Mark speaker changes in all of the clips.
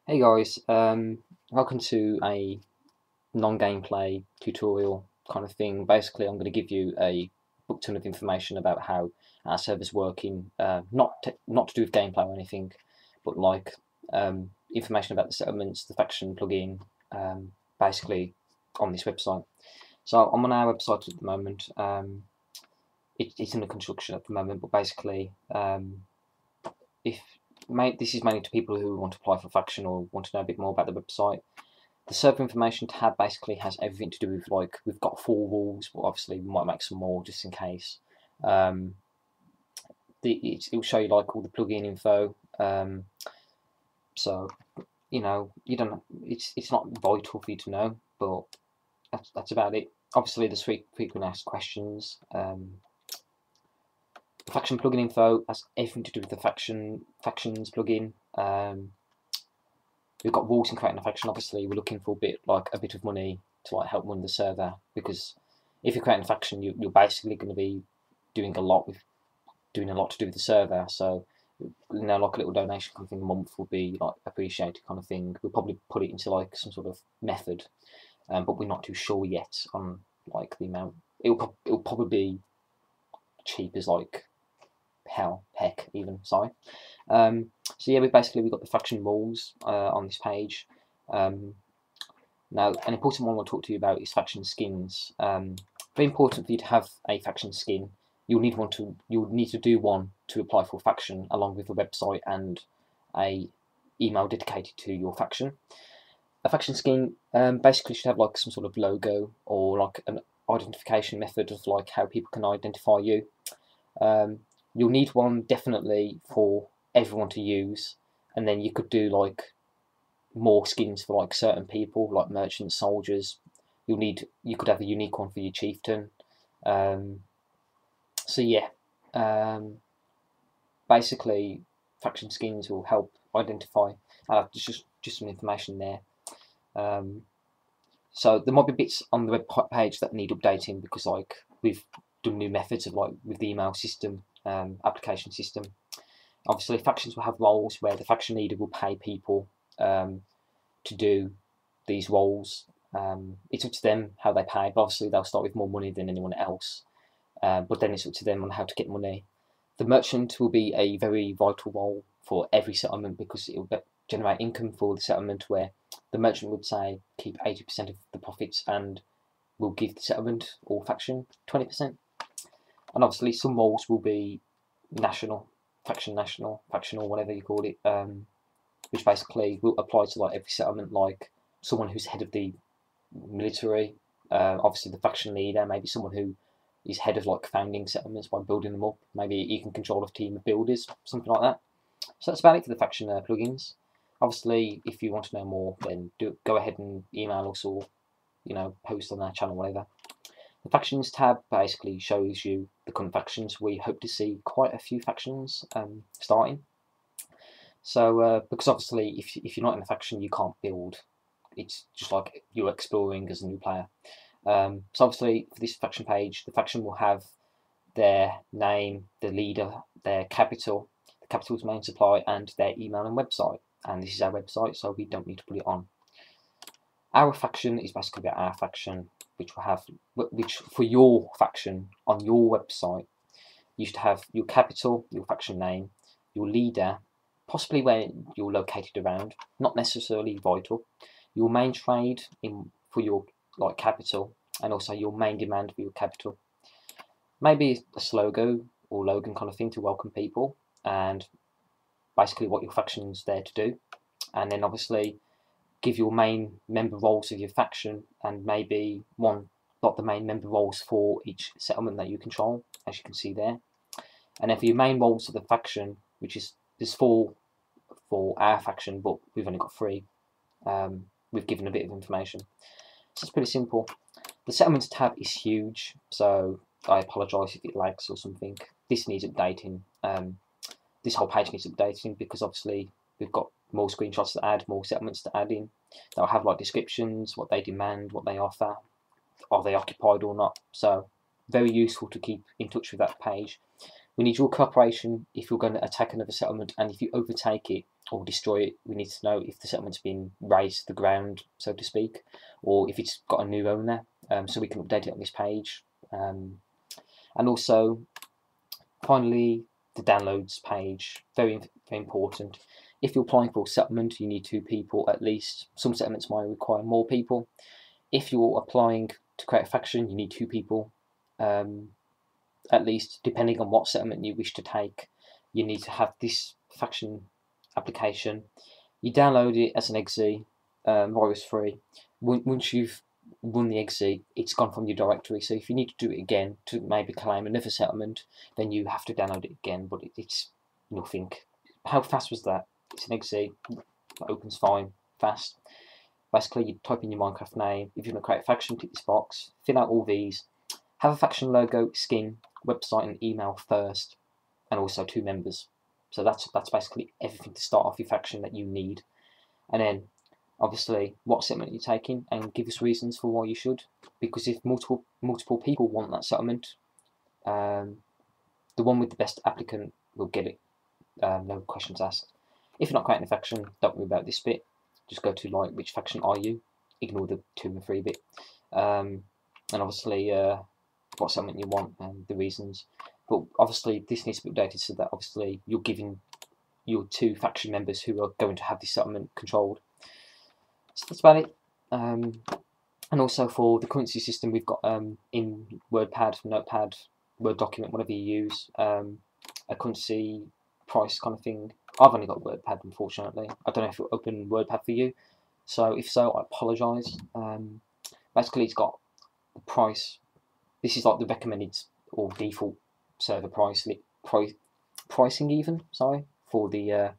Speaker 1: Hey guys, welcome to a non-gameplay tutorial kind of thing. Basically, I'm going to give you a book ton of information about how our server's working, not to do with gameplay or anything, but like information about the settlements, the faction plugin, basically on this website. So I'm on our website at the moment. It's under construction at the moment, but basically, if this is mainly to people who want to apply for faction or want to know a bit more about the website. The server information tab basically has everything to do with, like, we've got 4 rules, but obviously we might make some more just in case. It will show you like all the plugin info. So you know you don't. It's not vital for you to know, but that's about it. Obviously, the frequent asked questions. The faction plugin info has everything to do with the factions plugin. We've got rules in creating a faction. Obviously, we're looking for a bit of money to like help run the server, because if you're creating a faction, you're basically going to be doing a lot to do with the server. So, like a little donation kind of thing a month would be like appreciated kind of thing. We'll probably put it into like some sort of method, but we're not too sure yet on like the amount. It'll probably be cheap as like heck even. Sorry. So yeah, we've got the faction rules on this page. Now, an important one I want to talk to you about is faction skins. Very important for you to have a faction skin. You'll need to do one to apply for a faction, along with a website and a email dedicated to your faction. A faction skin basically should have like some sort of logo or like an identification method of like how people can identify you. You'll need one definitely for everyone to use, and then you could do like more skins for like certain people, like merchants, soldiers. You could have a unique one for your chieftain. So yeah, basically, faction skins will help identify. Just some information there. So there might be bits on the web page that need updating, because like we've done new methods of like with the email system, application system. Obviously, factions will have roles where the faction leader will pay people to do these roles. It's up to them how they pay, but obviously they'll start with more money than anyone else. But then it's up to them on how to get money. The merchant will be a very vital role for every settlement, because it will generate income for the settlement, where the merchant would say keep 80% of the profits and will give the settlement or faction 20%. And obviously some roles will be national, factional, whatever you call it, which basically will apply to like every settlement, like someone who's head of the military, obviously the faction leader, maybe someone who is head of like founding settlements by building them up. Maybe he can control a team of builders, something like that. So that's about it for the faction plugins. Obviously, if you want to know more, then go ahead and email us, or post on our channel, whatever. The factions tab basically shows you the current factions. We hope to see quite a few factions starting. So, because obviously, if you're not in a faction, you can't build. It's just like you're exploring as a new player. So obviously, for this faction page, the faction will have their name, the leader, their capital, the capital's main supply, and their email and website. And this is our website, so we don't need to put it on. Our faction is basically about our faction, which for your faction on your website, you should have your capital, your faction name, your leader, possibly where you're located around, not necessarily vital, your main trade for your like capital, and also your main demand for your capital. Maybe a slogan or Logan kind of thing to welcome people, and basically what your faction's there to do. And then obviously give your main member roles of your faction, and maybe the main member roles for each settlement that you control, as you can see there. And then for your main roles of the faction, which is there's 4 for our faction, but we've only got 3. We've given a bit of information. So it's pretty simple. The settlements tab is huge, so I apologise if it lags or something. This needs updating. This whole page needs updating, because obviously we've got more screenshots to add, more settlements to add in. They'll have like descriptions, what they demand, what they offer, are they occupied or not. So very useful to keep in touch with that page. We need your cooperation if you're going to attack another settlement, and if you overtake it, or destroy it. We need to know if the settlement's been razed to the ground, so to speak, or if it's got a new owner, so we can update it on this page. And also, finally, the downloads page, very important. If you're applying for a settlement, you need 2 people at least. Some settlements might require more people. If you're applying to create a faction, you need 2 people, at least, depending on what settlement you wish to take. You need to have this faction application. You download it as an exe, virus free. Once you've run the exe, it's gone from your directory. So if you need to do it again to maybe claim another settlement, then you have to download it again. But it's nothing. How fast was that? It's an exe. It opens fine, fast. Basically, you type in your Minecraft name. If you want to create a faction, tick this box. Fill out all these. Have a faction logo, skin, website, and email first, and also 2 members. So that's basically everything to start off your faction that you need. And then, obviously, what settlement you're taking, and give us reasons for why you should. Because if multiple people want that settlement, the one with the best applicant will get it. No questions asked. If you're not creating a faction, don't worry about this bit. Just go to like, which faction are you? Ignore the 2 and 3 bit. And obviously, what settlement you want and the reasons. But obviously, this needs to be updated so that obviously you're giving your 2 faction members who are going to have this settlement controlled. So that's about it. And also for the currency system, we've got in WordPad, Notepad, Word document, whatever you use, a currency price kind of thing. I've only got WordPad, unfortunately. I don't know if it'll open WordPad for you. So if so, I apologise. Basically, it's got the price. This is like the recommended or default server pricing even. Sorry, for the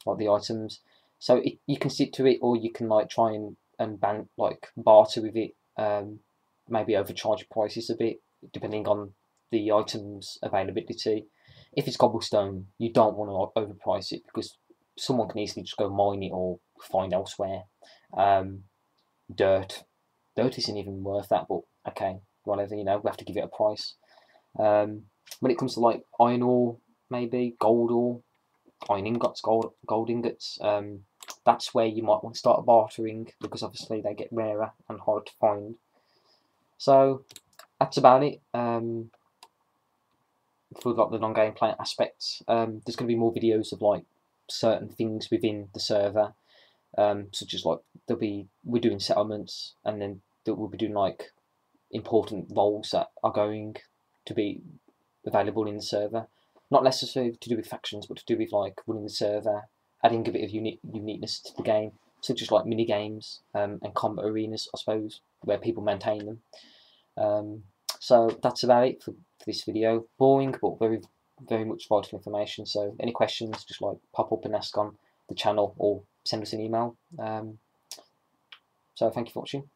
Speaker 1: like the items. So you can stick to it, or you can like try and barter with it. Maybe overcharge prices a bit depending on the items availability. If it's cobblestone, you don't want to like overprice it because someone can easily just go mine it or find elsewhere. Dirt isn't even worth that, but okay, whatever, we have to give it a price. When it comes to like iron ore, maybe gold ore, iron ingots, gold ingots, that's where you might want to start bartering because obviously they get rarer and hard to find. So that's about it. For like the non-gameplay aspects, there's going to be more videos of like certain things within the server, such as like we're doing settlements, and then we'll be doing like important roles that are going to be available in the server. Not necessarily to do with factions, but to do with like running the server, adding a bit of uniqueness to the game, such as like mini games and combat arenas, I suppose, where people maintain them. So that's about it for this video. Boring, but very, very much vital information. So any questions, just like pop up and ask on the channel or send us an email. So thank you for watching.